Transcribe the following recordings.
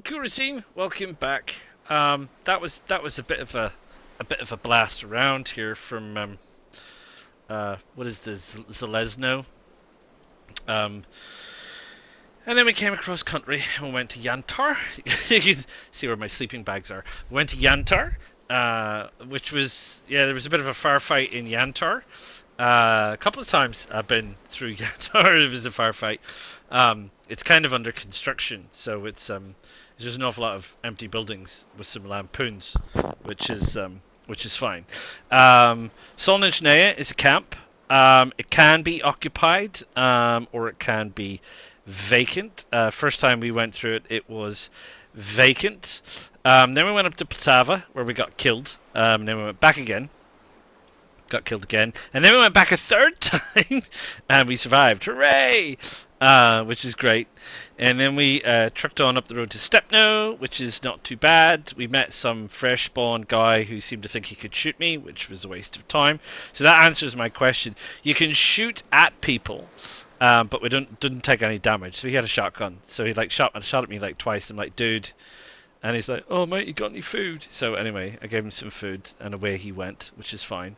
Hello, Kurasim. Welcome back. That was a bit of a blast around here from what is this, Zalesno. Um, and then we came across country and we went to Yantar. You can see where my sleeping bags are. We went to Yantar, which was, yeah, there was a bit of a firefight in Yantar. A couple of times I've been through Yantar. It was a firefight. It's kind of under construction, so there's an awful lot of empty buildings with some lampoons, which is fine. Solnitznaya is a camp. It can be occupied, or it can be vacant. First time we went through it, it was vacant. Then we went up to Plitava, where we got killed. Then we went back again, got killed again, and then we went back a third time, and we survived. Hooray! Which is great. And then we trucked on up the road to Stepno, which is not too bad. We met some fresh spawn guy who seemed to think he could shoot me, which was a waste of time. So that answers my question. You can shoot at people, but we didn't take any damage. So he had a shotgun. So he shot at me like twice. I'm like, dude. And he's like, oh mate, you got any food? So anyway, I gave him some food, and away he went, which is fine.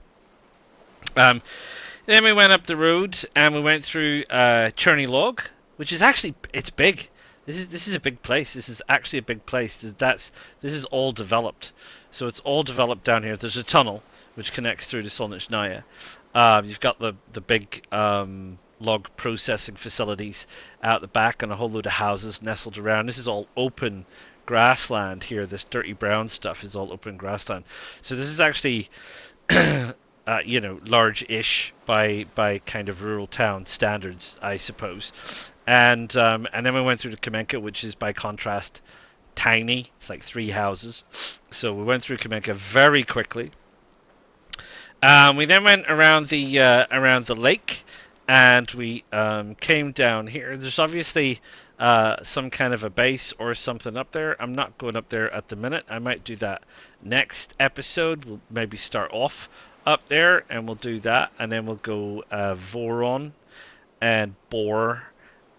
Then we went up the road and we went through Cherney Log, which is actually, it's big. This is a big place. This is actually a big place. This is all developed. So it's all developed down here. There's a tunnel which connects through to Solnitznaya. You've got the big log processing facilities out the back and a whole load of houses nestled around. This is all open grassland here. This dirty brown stuff is all open grassland. So this is actually large-ish by kind of rural town standards, I suppose. And then we went through to Kamenka, which is by contrast tiny. It's like 3 houses. So we went through Kamenka very quickly. We then went around the lake, and we came down here. There's obviously some kind of a base or something up there. I'm not going up there at the minute. I might do that next episode. We'll maybe start off up there, and we'll do that, and then we'll go Voron and Bor,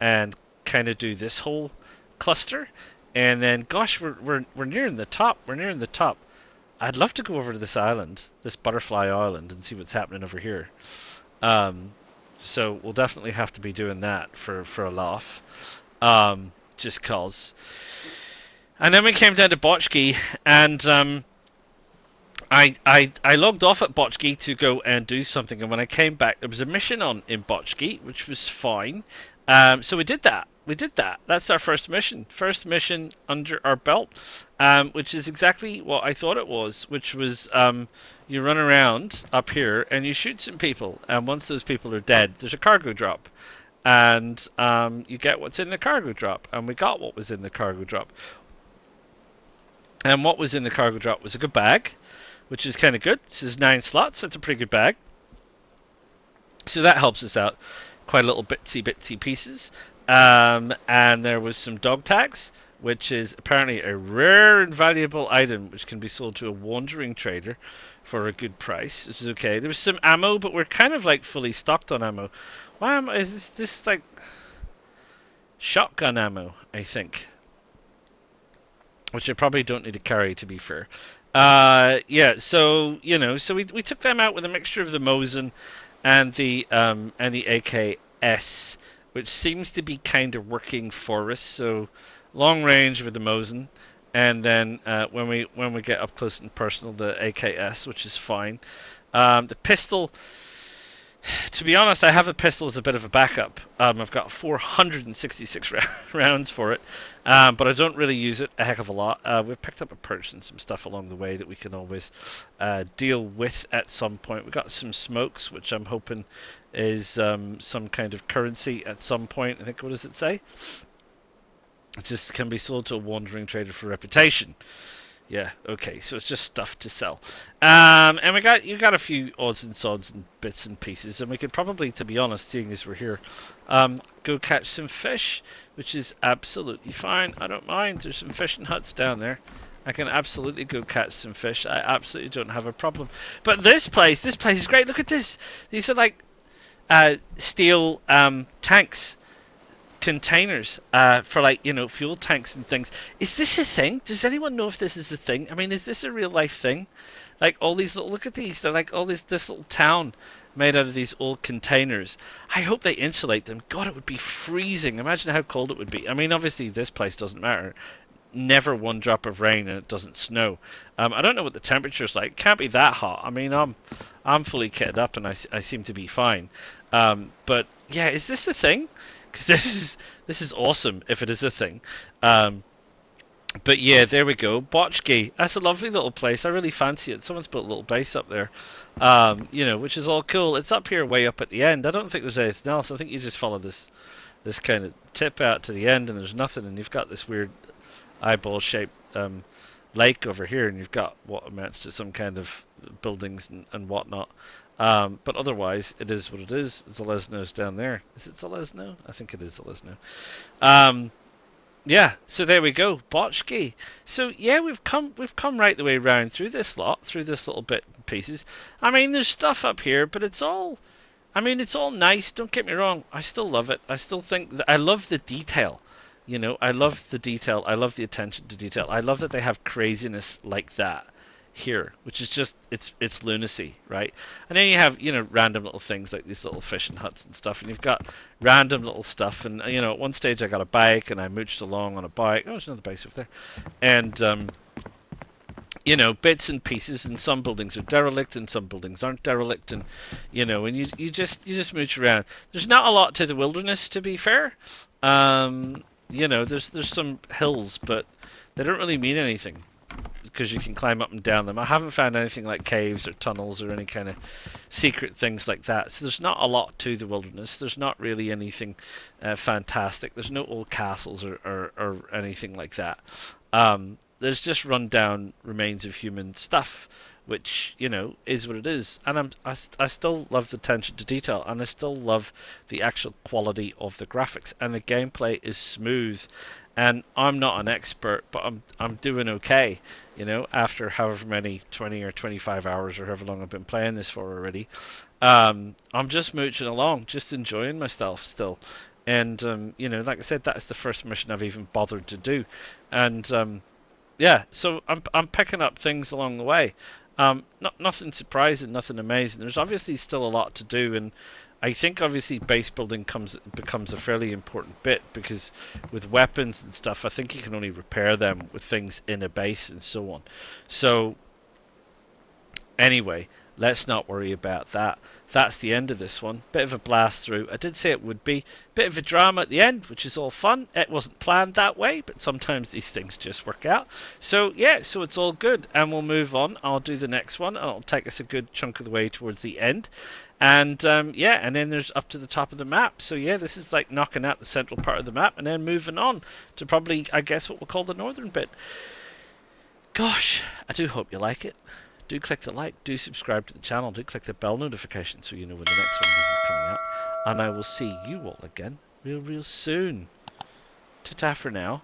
and kind of do this whole cluster, and then gosh, we're nearing the top. We're nearing the top. I'd love to go over to this island, this butterfly island, and see what's happening over here. So we'll definitely have to be doing that for a laugh, just cause. And then we came down to Botchki, and I logged off at Botchki to go and do something, and when I came back, there was a mission on in Botchki, which was fine. So we did that. That's our first mission. First mission under our belt, which is exactly what I thought it was, which was you run around up here and you shoot some people, and once those people are dead, there's a cargo drop, and you get what's in the cargo drop, and we got what was in the cargo drop. And what was in the cargo drop was a good bag, which is kind of good. This is 9 slots. That's a pretty good bag. So that helps us out quite a little bitsy pieces. And there was some dog tags, which is apparently a rare and valuable item, which can be sold to a wandering trader for a good price, which is okay. There was some ammo, but we're kind of like fully stocked on ammo. Why is this like shotgun ammo, I think, which I probably don't need to carry, to be fair. So we took them out with a mixture of the Mosin and the AKS, which seems to be kind of working for us. So long range with the Mosin, and then when we get up close and personal, the AKS, which is fine. The pistol, to be honest, I have a pistol as a bit of a backup. I've got 466 rounds for it, but I don't really use it a heck of a lot. We've picked up a perch and some stuff along the way that we can always deal with at some point. We've got some smokes, which I'm hoping is some kind of currency at some point. I think, what does it say? It just can be sold to a wandering trader for reputation. Yeah, okay, so it's just stuff to sell. And you got a few odds and sods and bits and pieces, and we could probably, to be honest, seeing as we're here, go catch some fish, which is absolutely fine. I don't mind. There's some fishing huts down there. I can absolutely go catch some fish. I absolutely don't have a problem. But this place is great. Look at this. These are like steel tanks. containers for, like, you know, fuel tanks and things. Is this a thing? Does anyone know if this is a thing? I mean, is this a real life thing? Like all these little, look at these. They're like all this little town made out of these old containers. I hope they insulate them. God, it would be freezing. Imagine how cold it would be. I mean, obviously this place doesn't matter. Never one drop of rain and it doesn't snow. I don't know what the temperature's like. It can't be that hot. I mean, I'm fully kitted up and I seem to be fine. But yeah, is this a thing? Because this is awesome if it is a thing. But yeah, there we go. Botchki. That's a lovely little place. I really fancy it. Someone's built a little base up there. You know, which is all cool. It's up here way up at the end. I don't think there's anything else. I think you just follow this kind of tip out to the end and there's nothing, and you've got this weird eyeball shaped lake over here, and you've got what amounts to some kind of buildings and whatnot. But otherwise, it is what it is. Zalesno's down there. Is it Zalesno? I think it is Zalesno. Yeah, so there we go, Botchki. So yeah, we've come right the way around through this little bit and pieces. I mean, there's stuff up here, but it's all nice. Don't get me wrong. I still love it. I still think that I love the detail. You know, I love the detail. I love the attention to detail. I love that they have craziness like that here, which is just it's lunacy, right? And then you have, you know, random little things like these little fishing huts and stuff, and you've got random little stuff. And you know, at one stage I got a bike and I mooched along on a bike. Oh, there's another base over there. And you know, bits and pieces, and some buildings are derelict and some buildings aren't derelict, and you know, and you just mooch around. There's not a lot to the wilderness, to be fair. You know, there's some hills, but they don't really mean anything because you can climb up and down them. I haven't found anything like caves or tunnels or any kind of secret things like that. So there's not a lot to the wilderness. There's not really anything fantastic. There's no old castles or anything like that. There's just run-down remains of human stuff, which, you know, is what it is. And I still love the attention to detail, and I still love the actual quality of the graphics, and the gameplay is smooth. And I'm not an expert, but I'm doing okay, you know, after however many 20 or 25 hours or however long I've been playing this for already. I'm just mooching along, just enjoying myself still. And you know, like I said, that's the first mission I've even bothered to do. And yeah, so I'm picking up things along the way. Nothing surprising, nothing amazing. There's obviously still a lot to do, and I think obviously base building becomes a fairly important bit, because with weapons and stuff, I think you can only repair them with things in a base and so on. So anyway, let's not worry about that. That's the end of this one. Bit of a blast through. I did say it would be. Bit of a drama at the end, which is all fun. It wasn't planned that way, but sometimes these things just work out. So yeah, so it's all good, and we'll move on. I'll do the next one, and it'll take us a good chunk of the way towards the end. And yeah, and then there's up to the top of the map. So yeah, this is like knocking out the central part of the map, and then moving on to probably, I guess, what we'll call the northern bit. Gosh, I do hope you like it. Do click the like, do subscribe to the channel, do click the bell notification so you know when the next one is coming out. And I will see you all again real soon. Ta-ta for now.